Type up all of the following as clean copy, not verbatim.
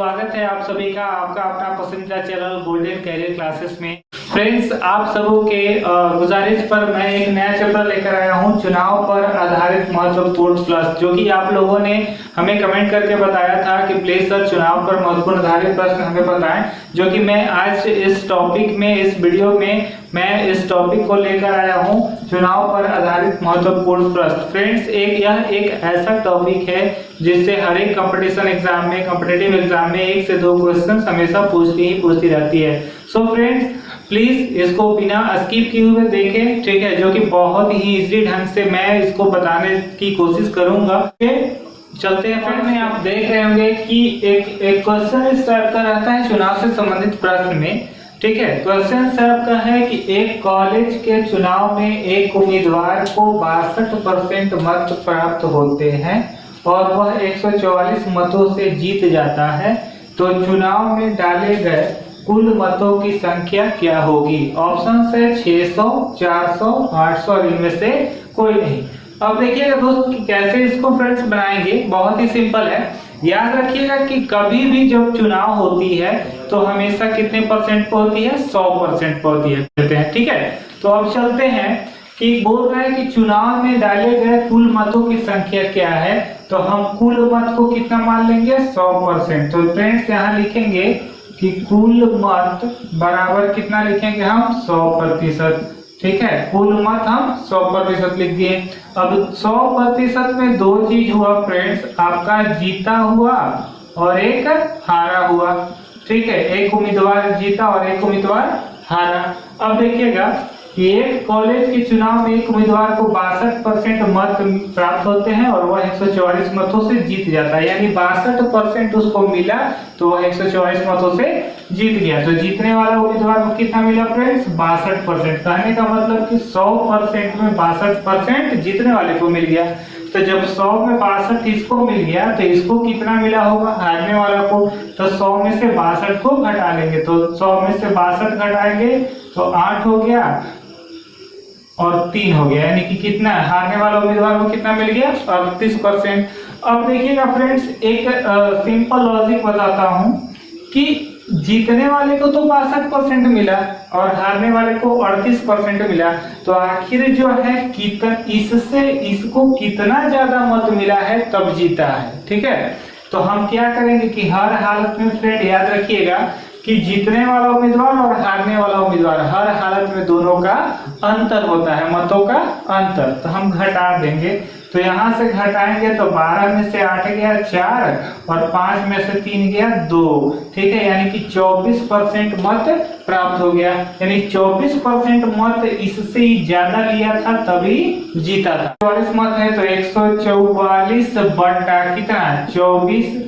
स्वागत है आप सभी का आपका अपना पसंदीदा चैनल गोल्डन कैरियर क्लासेस में। फ्रेंड्स, आप सबों के गुजारिश पर मैं एक नया चैप्टर लेकर आया हूं, चुनाव पर आधारित महत्वपूर्ण प्रश्न, जो कि आप लोगों ने हमें कमेंट करके बताया था कि प्लीज सर चुनाव पर महत्वपूर्ण आधारित प्रश्न हमें बताएं, जो कि मैं आज इस टॉपिक में, इस वीडियो में मैं इस टॉपिक को लेकर आया हूं, चुनाव पर आधारित महत्वपूर्ण प्रश्न। फ्रेंड्स, यह एक ऐसा टॉपिक है जिससे हर एक कंपटीशन एग्जाम में, कॉम्पिटिटिव एग्जाम में 1 से 2 क्वेश्चन हमेशा पूछती रहती है। सो फ्रेंड्स, प्लीज इसको बिना स्किप किए हुए देखें, ठीक है, जो कि बहुत ही इजी ढंग से मैं इसको बताने की कोशिश करूंगा। चलते हैं फ्रेंड्स में, आप देख रहे होंगे कि एक क्वेश्चन इस टाइप का रहता है चुनाव से संबंधित प्रश्न में, ठीक है। क्वेश्चन टाइप का है कि एक कॉलेज के चुनाव में एक उम्मीदवार को 62% मत प्राप्त होते हैं और वह 144 मतों से जीत जाता है, तो चुनाव में डाले गए कुल मतों की संख्या क्या होगी? ऑप्शन है 600, 400, 800 और इनमें से कोई नहीं। अब देखिएगा दोस्त कि कैसे इसको फ्रेंड्स बनाएंगे। बहुत ही सिंपल है। याद रखिएगा कि कभी भी जब चुनाव होती है तो हमेशा कितने परसेंट पे होती है? 100% पे होती है, ठीक है। तो अब चलते हैं कि बोल रहा है कि चुनाव में डाले गए कुल मतों की संख्या क्या है, तो हम कुल मत को कितना मान लेंगे? 100%। तो फ्रेंड्स यहाँ लिखेंगे कि कुल मत बराबर कितना लिखेंगे हम? 100%, ठीक है। कुल मत हम 100% लिख दिए। अब 100% में दो चीज हुआ फ्रेंड्स, आपका जीता हुआ और एक हारा हुआ, ठीक है। एक उम्मीदवार जीता और एक उम्मीदवार हारा। अब देखिएगा कि एक कॉलेज के चुनाव में एक उम्मीदवार को 62% मत प्राप्त होते हैं और वह 144 मतों से जीत जाता है, यानी 62% उसको मिला तो वह 144 मतों से जीत गया। तो जीतने वाला उम्मीदवार को कितना मिला फ्रेंड्स? 62%। कहने का मतलब कि 100% में 62% जीतने वाले को मिल गया। तो जब 100 में 62 इसको मिल गया तो इसको कितना मिला होगा? हारने वाला को। तो 100 में से 62 को घटा लेंगे, तो 100 में से 62 घटाएंगे तो 8 हो गया और 3 हो गया, यानी कि कितना हारने वाला उम्मीदवार को कितना मिल गया? 38%। अब देखिएगा फ्रेंड्स, एक सिंपल लॉजिक बताता हूं कि जीतने वाले को तो 62% मिला और हारने वाले को 38% मिला, तो आखिर जो है इससे इसको कितना ज्यादा मत मिला है तब जीता है, ठीक है। तो हम क्या करेंगे कि हर हालत में फ्रेंड याद रखिएगा कि जीतने वाला उम्मीदवार और हारने वाला उम्मीदवार हर हालत में दोनों का अंतर होता है, मतों का अंतर। तो हम घटा देंगे, तो यहां से घटाएंगे तो 12 में से 8 गया 4 और 5 में से 3 गया 2, ठीक है, यानी कि 24% मत प्राप्त हो गया। यानी 24% मत इससे ही ज्यादा लिया था तभी जीता था। 44 मत है तो 144 बटा कितना? 24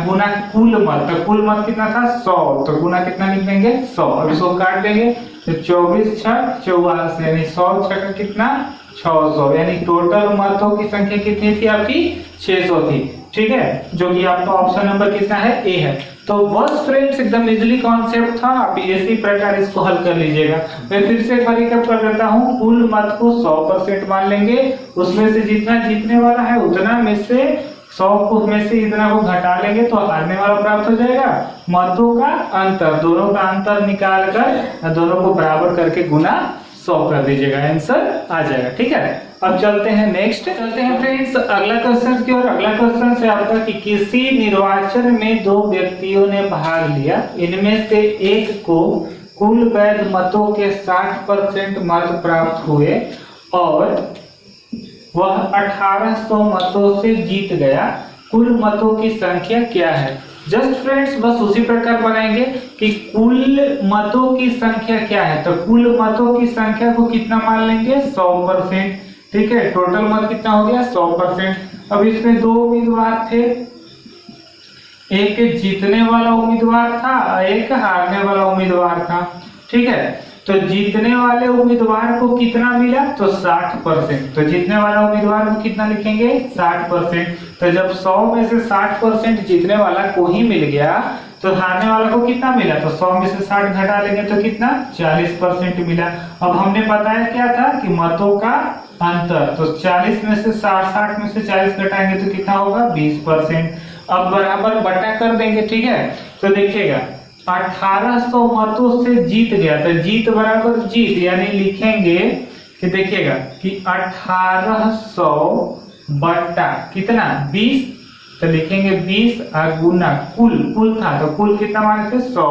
गुना कुल मत, तो कुल मत कितना था? 100, तो गुना कितना लिख देंगे? 100। अब इसको काट देंगे तो 24 छक 44, यानी 100 छक कितना? 600, यानी टोटल मतों की संख्या कितनी थी आपकी? 600 थी, ठीक है, जो कि आपका ऑप्शन नंबर कितना है? ए है। तो बस फ्रेंड्स, एकदम इजीली कॉन्सेप्ट था, आप इसी प्रकार इसको हल कर लीजिएगा। मैं फिर से रिकैप कर देता हूँ। कुल मत को 100% मान लेंगे, उसमें से जितना जीतने वाला है उतना में से 100 को में से इतना को घटा लेंगे तो हारने वाला प्राप्त हो जाएगा। मतों का अंतर, दोनों का अंतर निकाल कर दोनों को बराबर करके गुना 100 कर दीजिएगा, आंसर आ जाएगा, ठीक है। अब चलते हैं नेक्स्ट, चलते हैं फ्रेंड्स अगला क्वेश्चन की ओर। अगला क्वेश्चन से आपका कि किसी निर्वाचन में 2 व्यक्तियों ने भाग लिया, इनमें से एक को कुल वैध मतों के 60% मत प्राप्त हुए और वह 1800 मतों से जीत गया, कुल मतों की संख्या क्या है? जस्ट फ्रेंड्स बस उसी प्रकार बनाएंगे कि कुल मतों की संख्या क्या है, तो कुल मतों की संख्या को कितना मान लेंगे? 100%, ठीक है। टोटल मत कितना हो गया? 100%। अब इसमें 2 उम्मीदवार थे, एक जीतने वाला उम्मीदवार था, एक हारने वाला उम्मीदवार था, ठीक है। तो जीतने वाले उम्मीदवार को कितना मिला? तो 60%। तो जीतने वाला उम्मीदवार को कितना लिखेंगे? 60%। तो जब 100 में से 60% जीतने वाला को ही मिल गया तो हारने वाला को कितना मिला? तो 100 में से 60 घटा लेंगे तो कितना? 40% मिला। अब हमने बताया क्या था कि मतों का अंतर, तो 40 में से 60 में से 40 घटाएंगे तो कितना होगा? 20%। अब बराबर बटा कर देंगे, ठीक है। तो देखिएगा 1800 मतों से जीत गया, तो जीत बराबर जीत, यानी लिखेंगे कि देखिएगा कि 1800 बटा कितना 20, तो लिखेंगे 20 गुना कुल था, तो कुल कितना माने थे 100,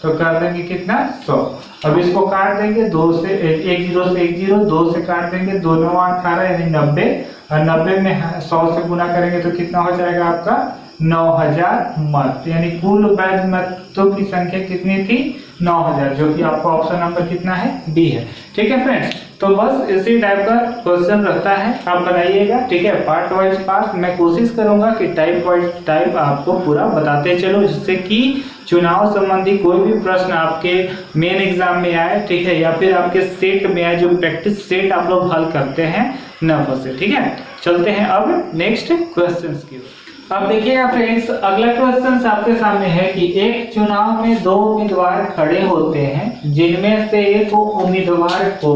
तो कर देंगे कितना 100। अब इसको काट देंगे 2 से 1 0 से 1 0, 2 से काट देंगे 2 9 18 यानी 90, और 90 में 100 से गुना करेंगे तो कितना हो जाएगा आपका 9000 मत, यानी कुल वैध मतों की संख्या कितनी थी 9000, जो कि आपका ऑप्शन नंबर कितना है डी है। ठीक है फ्रेंड्स, तो बस इसी टाइप का क्वेश्चन रहता है, आप बनाइएगा, ठीक है। पार्ट वाइज पार्ट मैं कोशिश करूंगा कि टाइप वाइज टाइप आपको पूरा बताते चलो, जिससे कि चुनाव संबंधी कोई भी प्रश्न आपके मेन एग्जाम में आए, ठीक है, या फिर आपके सेट में आए, जो प्रैक्टिस सेट आप लोग हल करते हैं न फंसे। ठीक है, चलते हैं अब नेक्स्ट क्वेश्चन की ओर। अब देखिएगा फ्रेंड्स, अगला क्वेश्चन आपके सामने है कि एक चुनाव में 2 उम्मीदवार खड़े होते हैं, जिनमें से एक उम्मीदवार को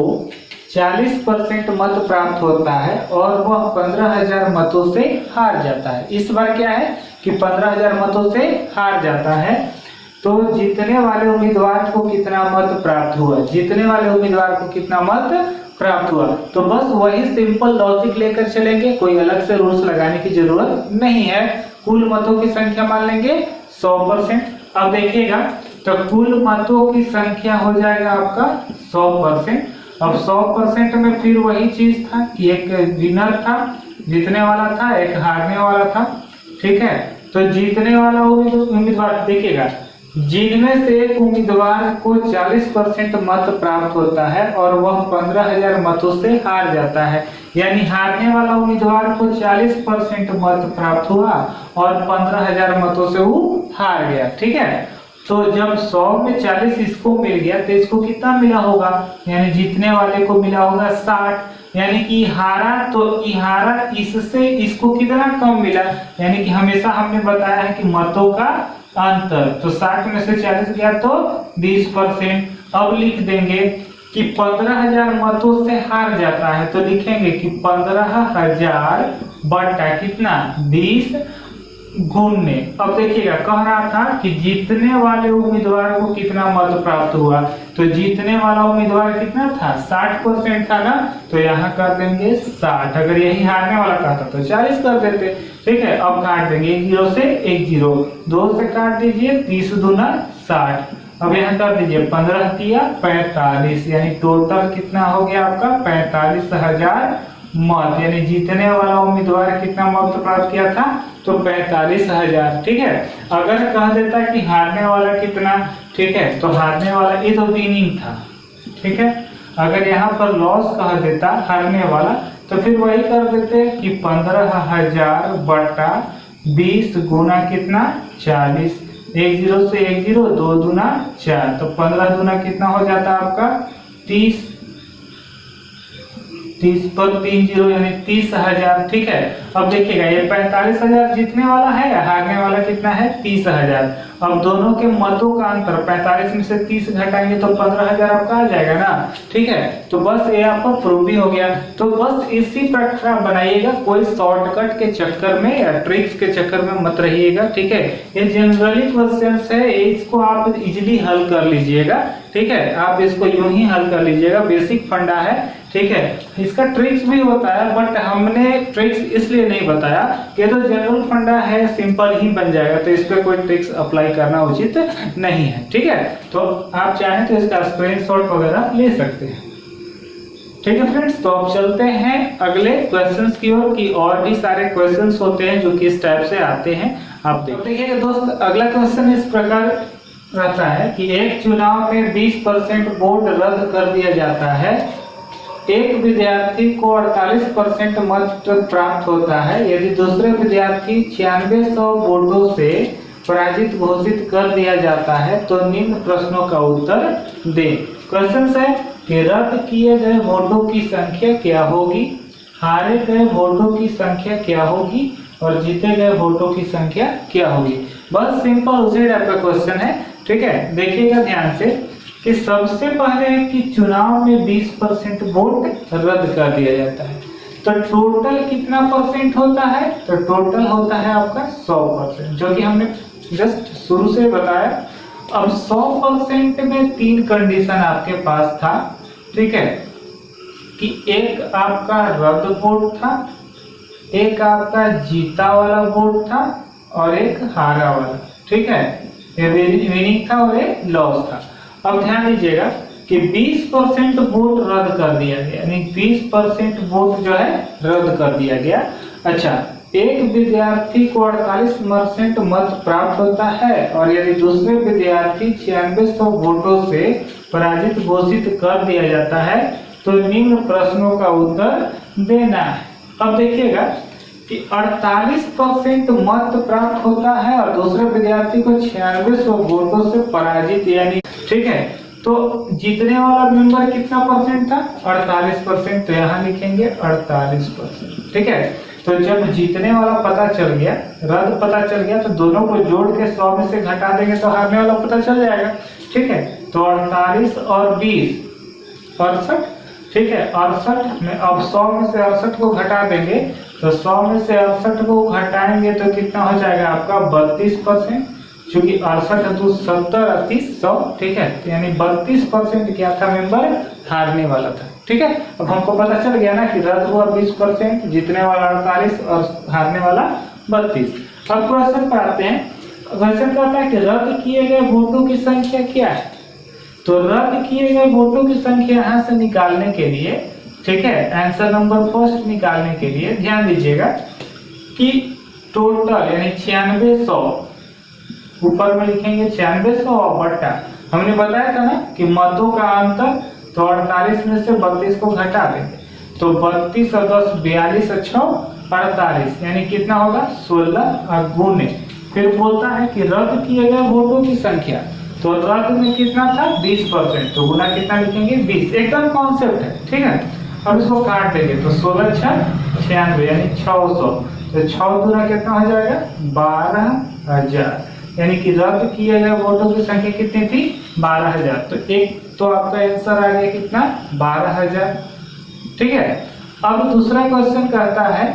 40% मत प्राप्त होता है और वह 15,000 मतों से हार जाता है। इस बार क्या है कि 15,000 मतों से हार जाता है, तो जीतने वाले उम्मीदवार को कितना मत प्राप्त हुआ, जीतने वाले उम्मीदवार को कितना मत प्राप्त हुआ। तो बस वही सिंपल लॉजिक लेकर चलेंगे, कोई अलग से रूल्स लगाने की जरूरत नहीं है। कुल मतों की संख्या मान लेंगे 100%। अब देखिएगा, तो कुल मतों की संख्या हो जाएगा आपका 100%। अब 100% में फिर वही चीज था कि एक विनर था, जीतने वाला था, एक हारने वाला था, ठीक है। तो जीतने वाला उम्मीदवार देखिएगा, जिनमें से एक उम्मीदवार को 40% मत प्राप्त होता है और वह 15,000 मतों से हार जाता है, यानी हारने वाला उम्मीदवार को 40% मत प्राप्त हुआ और 15,000 मतों से वो हार गया, ठीक है। तो जब 100 में 40 इसको मिल गया, तो इसको कितना मिला होगा, यानी जीतने वाले को मिला होगा 60, यानी कि हारा, तो हारा इससे इसको कितना कम मिला, यानी कि हमेशा हमने बताया है कि मतों का अंतर, तो 60 में से 40 गया तो 20%। अब लिख देंगे कि 15,000 मतों से हार जाता है, तो लिखेंगे कि 15,000 बटा कितना 20 गुने। अब देखिएगा, कह रहा था कि जीतने वाले उम्मीदवार को कितना मत प्राप्त हुआ, तो जीतने वाला उम्मीदवार कितना था 60% था ना, तो यहाँ कर देंगे 60। अगर यही हारने वाला कहता तो 40 कर देते, ठीक है। अब काट देंगे 1 0 से 1 0, 2 से काट दीजिए 30 दूना 60। अब यहाँ कर दीजिए 15 किया 45, यानी टोटल कितना हो गया आपका 45,000 मत, यानी जीतने वाला उम्मीदवार कितना मत प्राप्त किया था, तो 45,000, ठीक है। अगर कह देता कि हारने वाला कितना, ठीक है, तो हारने वाला ये तो विनिंग था, ठीक है। अगर यहाँ पर लॉस कह देता हारने वाला, तो फिर वही कर देते कि 15,000 बटा 20 गुना कितना 40, 1 0 से 1 0, 2 दूना 4, तो 15 दूना कितना हो जाता आपका 30 पर 3 0 यानी 30,000, ठीक है। अब देखिएगा, ये 45,000 जीतने वाला है, हारने वाला कितना है 30,000। अब दोनों के मतों का अंतर 45 में से 30 घटाएंगे तो 15,000 आपका आ जाएगा ना, ठीक है। तो बस ये आपका प्रूफ भी हो गया। तो बस इसी प्रकार बनाइएगा, कोई शॉर्टकट के चक्कर में या ट्रिक्स के चक्कर में मत रहिएगा, ठीक है। ये जनरली क्वेश्चंस है, इसको आप इजीली हल कर लीजिएगा, ठीक है। आप इसको यूं ही हल कर लीजिएगा, बेसिक फंडा है, ठीक है। इसका ट्रिक्स भी होता है, बट हमने ट्रिक्स इसलिए नहीं बताया कि तो जनरल फंडा है, सिंपल ही बन जाएगा, तो इस पे कोई ट्रिक्स अप्लाई करना उचित नहीं है, ठीक है। तो आप चाहें तो इसका स्क्रीनशॉट वगैरह ले सकते हैं, ठीक है फ्रेंड्स। तो अब चलते हैं अगले क्वेश्चंस की ओर, की और भी सारे क्वेश्चंस होते हैं जो कि इस टाइप से आते हैं, आप देखिएगा दोस्त। अगला क्वेश्चन इस प्रकार रहता है कि एक चुनाव में 20% वोट रद्द कर दिया जाता है, एक विद्यार्थी को 48% मत प्राप्त होता है, यदि दूसरे विद्यार्थी 9600 वोटों से पराजित घोषित कर दिया जाता है, तो निम्न प्रश्नों का उत्तर दे। क्वेश्चन है कि रद्द किए गए वोटों की संख्या क्या होगी, हारे गए वोटों की संख्या क्या होगी और जीते गए वोटों की संख्या क्या होगी। बस सिंपल उसी टाइप का क्वेश्चन है, ठीक है। देखिएगा ध्यान से कि सबसे पहले कि चुनाव में 20% वोट रद्द कर दिया जाता है, तो टोटल कितना परसेंट होता है? तो टोटल होता है आपका 100%, जो कि हमने जस्ट शुरू से बताया। अब 100% में 3 कंडीशन आपके पास था, ठीक है, कि एक आपका रद्द वोट था, एक आपका जीता वाला वोट था और एक हारा वाला, ठीक है, विनिंग था और एक लॉस था। अब ध्यान दीजिएगा कि 20% वोट रद्द कर दिया गया, यानी 20% वोट जो है रद्द कर दिया गया। अच्छा, एक विद्यार्थी को 48% मत प्राप्त होता है और यदि दूसरे विद्यार्थी 9600 वोटों से पराजित घोषित कर दिया जाता है तो निम्न प्रश्नों का उत्तर देना है। अब देखिएगा कि 48% मत प्राप्त होता है और दूसरे विद्यार्थी को 9600 वोटों से पराजित, यानी ठीक है, तो जीतने वाला मेंबर कितना परसेंट था? 48%, तो यहाँ लिखेंगे 48%, ठीक है। तो जब जीतने वाला पता चल गया, रद्द पता चल गया, तो दोनों को जोड़ के 100 में से घटा देंगे तो हारने वाला पता चल जाएगा, ठीक है। तो 48 और 20 68, ठीक है, 68 में अब 100 में से 68 को घटा देंगे, तो 100 में से 68 को घटाएंगे तो कितना हो जाएगा आपका? 32%, क्योंकि 68 तो 70 30 100, ठीक है, तो यानी 32% क्या था? मेंबर हारने वाला था, ठीक है। अब हमको पता चल गया ना कि रद्द हुआ 20%, जीतने वाला 48 और हारने वाला 32। अब क्वेश्चन पर आते हैं। क्वेश्चन कहता है कि रद्द किए गए वोटों की संख्या क्या है? तो रद्द किए गए वोटों की संख्या यहाँ से निकालने के लिए, ठीक है, आंसर नंबर फर्स्ट निकालने के लिए ध्यान दीजिएगा कि टोटल यानी 9600, ऊपर में लिखेंगे 9600 और बट्टा, हमने बताया था ना कि मतों का अंतर, तो 48 में से 32 को घटा देंगे, तो 32 और 10 42 और 6 48, यानी कितना होगा? 16 और गुने। फिर बोलता है कि रद्द किए गए वोटों की संख्या, तो रद्द में कितना था? 20%, तो गुना कितना लिखेंगे? 20, एकदम कॉन्सेप्ट है, ठीक है। अब इसको काट देंगे तो 16 6 96, यानी 600, तो 6 दूना कितना हो जाएगा? 12000, यानी कि रद्द किए गए वोटों की संख्या कितनी थी? 12000। तो एक तो आपका आंसर आ गया कितना? 12000, ठीक है। अब दूसरा क्वेश्चन कहता है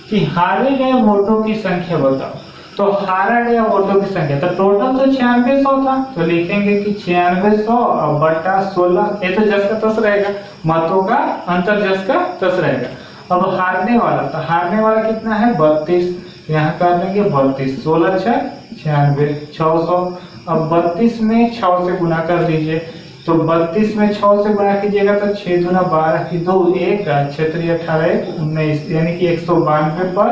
कि हारे गए वोटों की संख्या बताओ। तो हारा गया वोटों की संख्या, तो टोटल तो 9600 था, तो लिखेंगे कि 9600 और बटा 16, ये तो जस का तस रहेगा, मतों का अंतर जस का तस रहेगा। अब हारने वाला, तो हारने वाला कितना है? 32, यहाँ कर देंगे 32, 16 6 96, 600। अब 32 में 6 से गुना कर दीजिए, तो 32 में 6 से गुना कीजिएगा तो 6 दूना 12 की 2 1 क्षेत्रीय 18 1 19, यानी कि 192 पर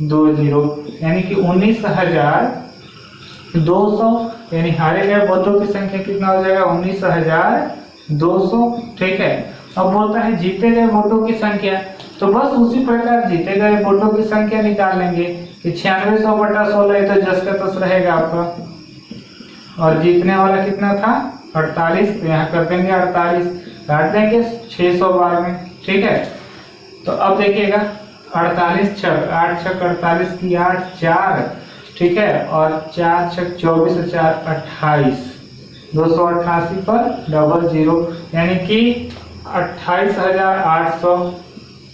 20, यानी कि 19200, यानी हारे गए वोटों की संख्या कितना हो जाएगा? 19200, ठीक है। अब बोलता है जीते गए वोटों की संख्या, तो बस उसी प्रकार जीते गए वोटों की संख्या निकाल लेंगे कि 9600 बटा 16, तो जस का तस रहेगा आपका, और जीतने वाला कितना था? 48, तो यहाँ कर देंगे 48, काट देंगे 600 बार में, ठीक है। तो अब देखिएगा 48 छक 8 छक 48 की 8 4, ठीक है, और 4 छक 24 4 28, 288 पर 00, यानी कि 28800,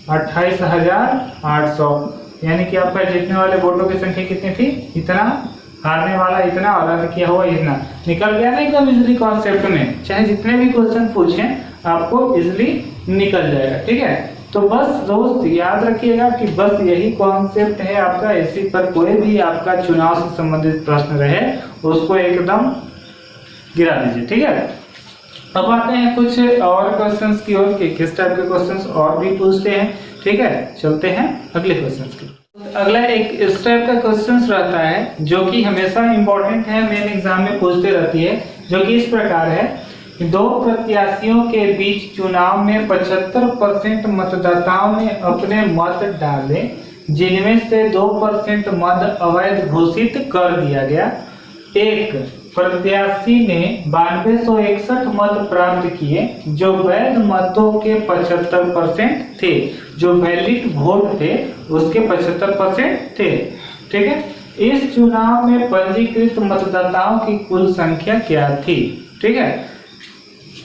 28800, यानी कि आपका जीतने वाले वोटों की संख्या कितनी थी? इतना, हारने वाला इतना और रद्द किया हुआ इतना। निकल गया ना एकदम इजिली कॉन्सेप्ट में, चाहे जितने भी क्वेश्चन पूछें आपको इजिली निकल जाएगा, ठीक है। तो बस दोस्त याद रखिएगा कि बस यही कॉन्सेप्ट है आपका, इसी पर कोई भी आपका चुनाव से संबंधित प्रश्न रहे उसको एकदम गिरा दीजिए, ठीक है। अब आते हैं कुछ और क्वेश्चंस की ओर कि किस टाइप के क्वेश्चंस और भी पूछते हैं, ठीक है। चलते हैं अगले क्वेश्चंस की। अगला एक इस टाइप का क्वेश्चंस रहता है जो कि हमेशा इंपॉर्टेंट है, मेन एग्जाम में पूछते रहती है, जो कि इस प्रकार है कि 2 प्रत्याशियों के बीच चुनाव में 75% मतदाताओं ने अपने मत डाले, जिनमें से 2% मत अवैध घोषित कर दिया गया। एक प्रत्याशी ने 9261 मत प्राप्त किए जो वैध मतों के 75% थे, जो वैलिड वोट थे उसके 75% थे, ठीक है। इस चुनाव में पंजीकृत मतदाताओं की कुल संख्या क्या थी, ठीक है।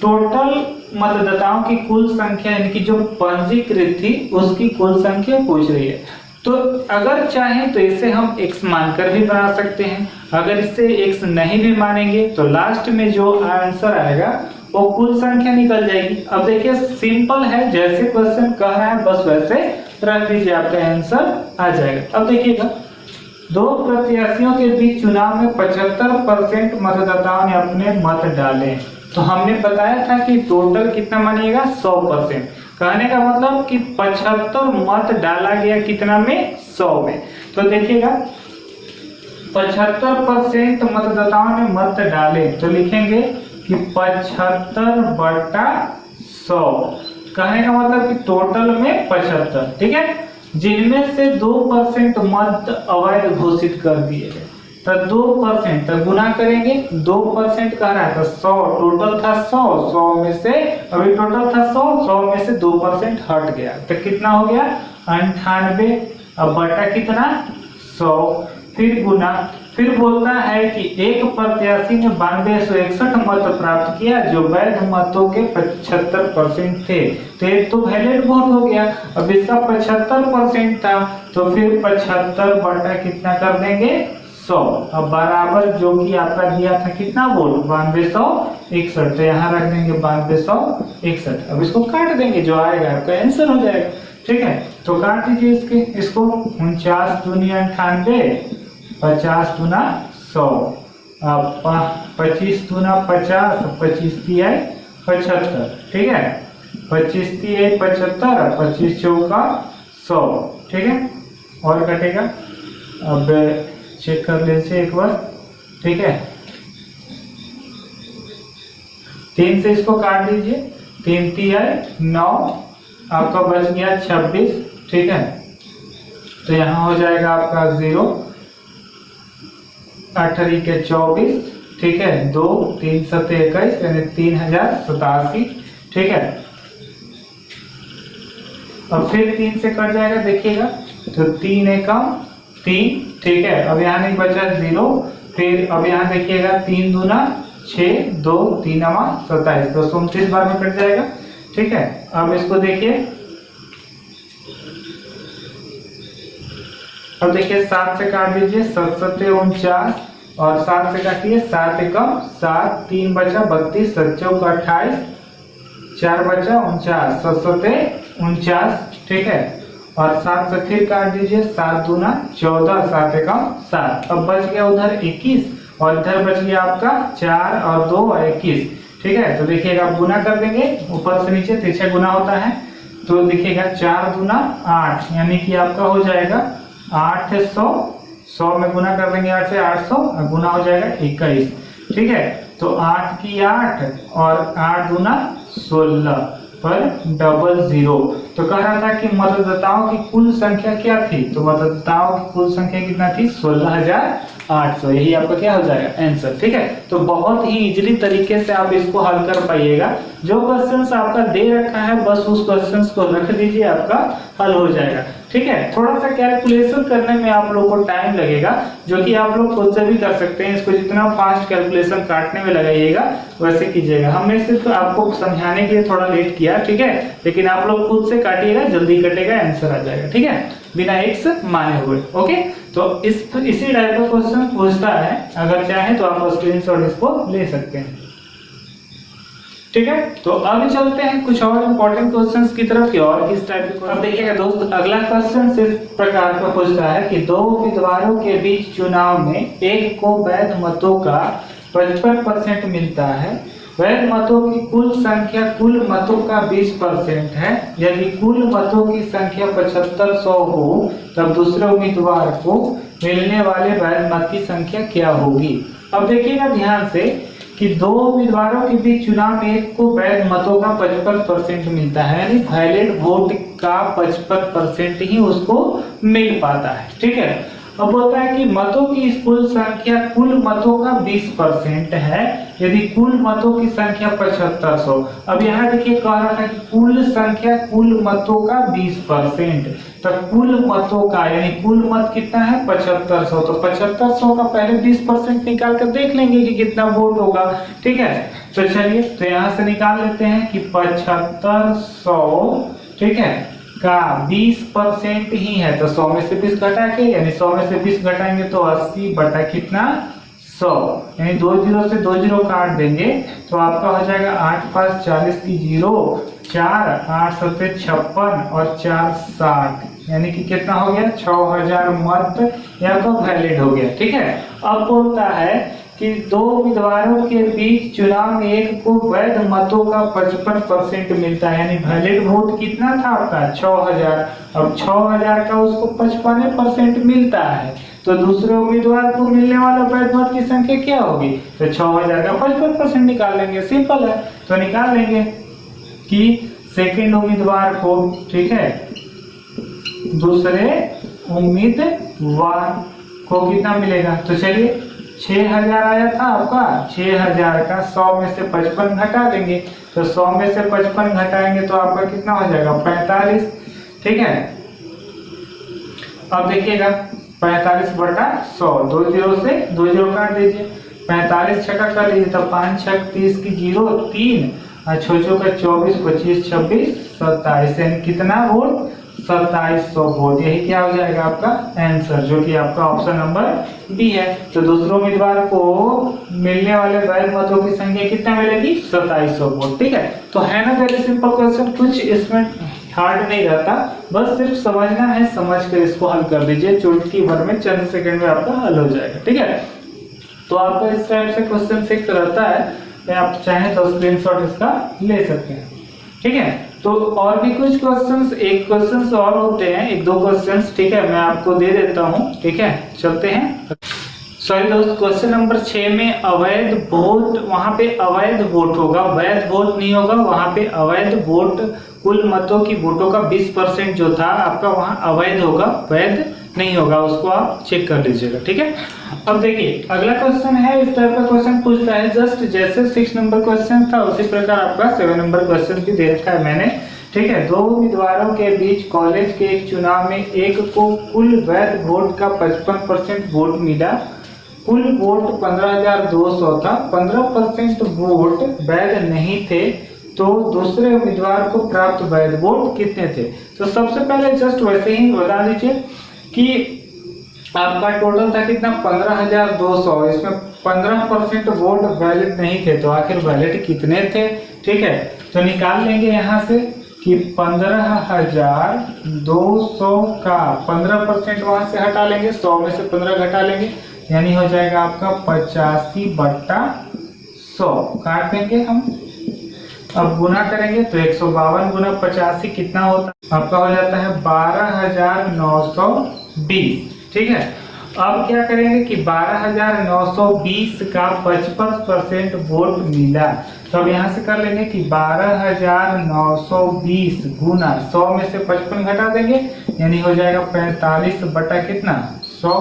टोटल मतदाताओं की कुल संख्या यानी कि जो पंजीकृत थी उसकी कुल संख्या पूछ रही है। तो अगर चाहें तो इसे हम x मानकर भी बना सकते हैं, अगर इसे x नहीं भी मानेंगे तो लास्ट में जो आंसर आएगा वो कुल संख्या निकल जाएगी। अब देखिए सिंपल है, जैसे क्वेश्चन कह रहा है बस वैसे रख दीजिए, आपका आंसर आ जाएगा। अब देखिएगा, दो प्रत्याशियों के बीच चुनाव में 75% मतदाताओं ने अपने मत डाले। तो हमने बताया था कि टोटल कितना मानिएगा 100%। कहने का मतलब कि 75 मत डाला गया कितना में 100 में। तो देखिएगा 75% मतदाताओं ने मत डाले तो लिखेंगे कि 75/100। कहने का मतलब कि टोटल में 75, ठीक है, जिनमें से 2% मत अवैध घोषित कर दिए गए। तो 2% तो गुना करेंगे, 2% कह रहा है तो 100, टोटल था 100 में से अभी टोटल था 100 में से 2% हट गया तो कितना हो गया 98। अब बटा कितना 100, फिर गुना, फिर बोलता है कि एक प्रत्याशी ने 9261 मत प्राप्त किया जो वैध मतों के 75% थे। तो एक तो वैलिड वोट हो गया। अब इसका 75% था तो फिर 75 बटा कितना कर देंगे 100। अब बराबर जो कि आपका दिया था कितना वोट 9261, तो यहाँ रख देंगे 9261। अब इसको काट देंगे, जो आएगा आपका आंसर हो जाएगा। ठीक है, तो काट दीजिए इसको 49 दूनी 98, 50 दूना 100, 25 दूना 50, 25 तिहाई 75। ठीक है, 25 तिहाई 75, 25 चौका 100। ठीक है, और कटेगा, अब चेक कर लीजिए एक बार। ठीक है, 3 से इसको काट दीजिए, 3 तिहाई 9, आपका बच गया 26। ठीक है, तो यहाँ हो जाएगा आपका 0, 8 के 24। ठीक है, 2 3 7 21 यानी 3087। ठीक है, अब फिर 3 से कट जाएगा, देखिएगा तो 3 एकम 3। ठीक है, अब यहाँ नहीं बचा 0, फिर अब यहाँ देखिएगा 3 दूना 6, 2 3 27, तो 29 बार में कट जाएगा। ठीक है, अब इसको देखिए, अब देखिए 7 से काट दीजिए, 7 7 49 और 7 से काटिए, 7 एकम 7, 3 बचा 32, 7 चौका 28, 4 बचा 49, 7 7 49। ठीक है, और 7 से फिर काट दीजिए, 7 दूना 14, 7 एकम 7। अब बच गया उधर 21 और इधर बच गया आपका 4 और 2 और 21। ठीक है, तो देखिएगा आप गुना कर देंगे, ऊपर से नीचे पीछे गुना होता है, तो देखिएगा 4 दूना 8 यानी कि आपका हो जाएगा 800। 100 में गुना कर देंगे 8 से 800, गुना हो जाएगा 21। ठीक है, तो 8 की 8 और 8 दूना 16 पर 00। तो कह रहा था कि मतदाताओं की कुल संख्या क्या थी, तो मतदाताओं की कुल संख्या कितना थी 16,800। यही आपका क्या हो जाएगा आंसर। ठीक है, तो बहुत ही इजीली तरीके से आप इसको हल कर पाइएगा। जो क्वेश्चंस आपका दे रखा है बस उस क्वेश्चंस को रख दीजिए, आपका हल हो जाएगा। ठीक है, थोड़ा सा कैलकुलेशन करने में आप लोग को टाइम लगेगा, जो कि आप लोग खुद से भी कर सकते हैं। इसको जितना फास्ट कैलकुलेशन काटने में लगाइएगा वैसे कीजिएगा। हमने सिर्फ आपको समझाने के लिए थोड़ा लेट किया, ठीक है, लेकिन आप लोग खुद से काटिएगा, जल्दी कटेगा, आंसर आ जाएगा। ठीक है, बिना एक्स माने हुए। ओके, तो इसी टाइप का क्वेश्चन पूछता है, अगर चाहे तो आप स्क्रीनशॉट इसको ले सकते हैं। ठीक है, तो अब चलते हैं कुछ और इम्पोर्टेंट क्वेश्चंस की तरफ, और किस टाइप के। अब देखिएगा दोस्त, अगला क्वेश्चन इस प्रकार का पूछता है कि दो उम्मीदवारों के बीच चुनाव में एक को वैध मतों का 55% मिलता है। वैध मतों की कुल संख्या कुल मतों का 20% है। यदि कुल मतों की संख्या 7500 हो तब दूसरे उम्मीदवार को मिलने वाले वैध मत की संख्या क्या होगी। अब देखिएगा ध्यान से कि दो उम्मीदवारों के बीच चुनाव में एक को वैध मतों का 55% मिलता है, यानी वैलिड वोट का 55% ही उसको मिल पाता है। ठीक है, अब बोलता है कि मतों की कुल संख्या कुल मतों का 20% है। यदि कुल मतों की संख्या 7500। अब यहाँ देखिए कह रहा था कि कुल संख्या कुल मतों का 20%, तो कुल मतों का यानी कुल मत कितना है 7500, तो 7500 का पहले 20% निकाल कर देख लेंगे कि कितना वोट होगा। ठीक है, तो चलिए तो यहाँ से निकाल लेते हैं कि 7500 ठीक है का 20% ही है, तो 100 में से 20 घटा के यानी 100 में से 20 घटाएंगे तो 80 बटा कितना 100, यानी 2 जीरो से 2 जीरो काट देंगे तो आपका हो जाएगा 8 5 40 की 0 4 8 7 56 और 4 60, यानी कि कितना हो गया 6000 मत यहाँ का वैलिड हो गया। ठीक है, अब बोलता है कि दो उम्मीदवारों के बीच चुनाव में एक को वैध मतों का 55% मिलता है, यानी वैलिड वोट कितना था आपका 6000, अब 6000 का उसको 55% मिलता है, तो दूसरे उम्मीदवार को मिलने वाला वैध मत की संख्या क्या होगी, तो 6000 का 55% निकाल लेंगे, सिंपल है। तो निकाल लेंगे कि सेकंड उम्मीदवार को, ठीक है, दूसरे उम्मीदवार को कितना मिलेगा, तो चलिए 6000 आया था आपका, 6000 का 100 में से 55 घटा देंगे, तो 100 में से 55 घटाएंगे तो आपका कितना हो जाएगा 45। ठीक है, अब देखिएगा 45 बटा 100, 2 जीरो से 2 जीरो काट दीजिए, 45 छक्का कर लीजिए, तो 5 छक 30 की 0 3 और 6 का 24 25 26 27, यानी कितना वोट 2700 वोट, यही क्या हो जाएगा आपका आंसर, जो कि आपका ऑप्शन नंबर बी है। तो दूसरे उम्मीदवार को मिलने वाले वैध मतों की संख्या कितना मिलेगी 2700 वोट। ठीक है, तो है ना वेरी सिंपल क्वेश्चन, कुछ इसमें हार्ड नहीं रहता, बस सिर्फ समझना है, समझ कर इसको हल कर दीजिए, चुटकी भर में चंद सेकंड में आपका हल हो जाएगा। ठीक है, तो आपका इस टाइप से क्वेश्चन फिक्स रहता है, आप चाहें तो स्क्रीनशॉट इसका ले सकते हैं। ठीक है, तो और भी कुछ क्वेश्चंस, एक क्वेश्चंस और होते हैं, एक दो क्वेश्चंस, ठीक है, मैं आपको दे देता हूं। ठीक है, चलते हैं। सॉरी दोस्त, क्वेश्चन नंबर 6 में अवैध वोट, वहां पे अवैध वोट होगा, वैध वोट नहीं होगा, वहां पे अवैध वोट, कुल मतों की वोटों का 20% जो था आपका वहां अवैध होगा, वैध नहीं होगा, उसको आप चेक कर लीजिएगा। ठीक है, अब देखिए अगला क्वेश्चन है, इस टाइप का क्वेश्चन पूछता है, जस्ट जैसे 6 नंबर क्वेश्चन था उसी प्रकार आपका 7 नंबर क्वेश्चन भी दे रखा है मैंने। ठीक है, दो उम्मीदवारों के बीच कॉलेज के एक चुनाव में एक को कुल वैध वोट का 55% वोट मिला, कुल वोट 15,200 था, 15% वोट वैध नहीं थे, तो दूसरे उम्मीदवार को प्राप्त वैध वोट कितने थे। तो सबसे पहले जस्ट वैसे ही बता दीजिए कि आपका टोटल था कितना 15,200, इसमें 15% वोट वैलिड नहीं थे, तो आखिर वैलिड कितने थे। ठीक है, तो निकाल लेंगे यहाँ से कि 15,200 का 15% वहां से हटा लेंगे, 100 में से 15 घटा लेंगे, यानी हो जाएगा आपका 85 बटा 100, काट देंगे हम। अब गुना करेंगे तो 152 गुना 85 कितना होता है, आपका हो जाता है 12,920। ठीक है, अब क्या करेंगे कि 12,920 का 55% वोट मिला, तो अब यहाँ से कर लेंगे कि 12,920 गुना 100 में से 55 घटा देंगे, यानी हो जाएगा 45 बटा कितना 100,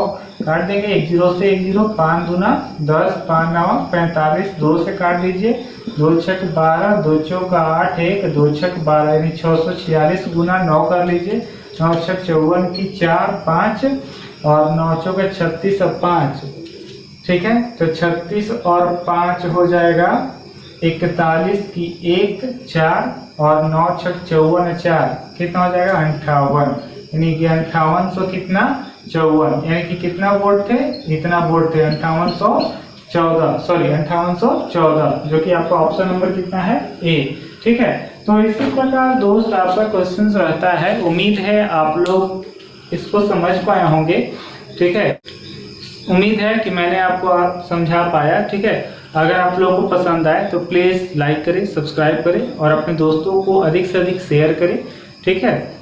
काट देंगे, 1 जीरो से 1 जीरो, 5 दूना 10, 5 9 45, 2 से काट दीजिए, 2 छक 12, 2 चौका 8, 1 2 छक 12, यानी 646 गुना 9 कर लीजिए, 9 छक 54 की 4 5 और 9 चौका 36 और 5। ठीक है, तो 36 और 5 हो जाएगा 41 की 1 4 और 9 छक 54 4, कितना हो जाएगा 58, यानी कि 5800 कितना 54, यानी कि कितना वोट थे, इतना वोट थे 5814, सॉरी 5814, जो कि आपका ऑप्शन नंबर कितना है ए। ठीक है, तो इसी प्रकार दोस्त आपका क्वेश्चन रहता है, उम्मीद है आप लोग इसको समझ पाए होंगे। ठीक है, उम्मीद है कि मैंने आपको समझा पाया। ठीक है, अगर आप लोगों को पसंद आए तो प्लीज लाइक करें, सब्सक्राइब करें और अपने दोस्तों को अधिक से अधिक शेयर करें। ठीक है,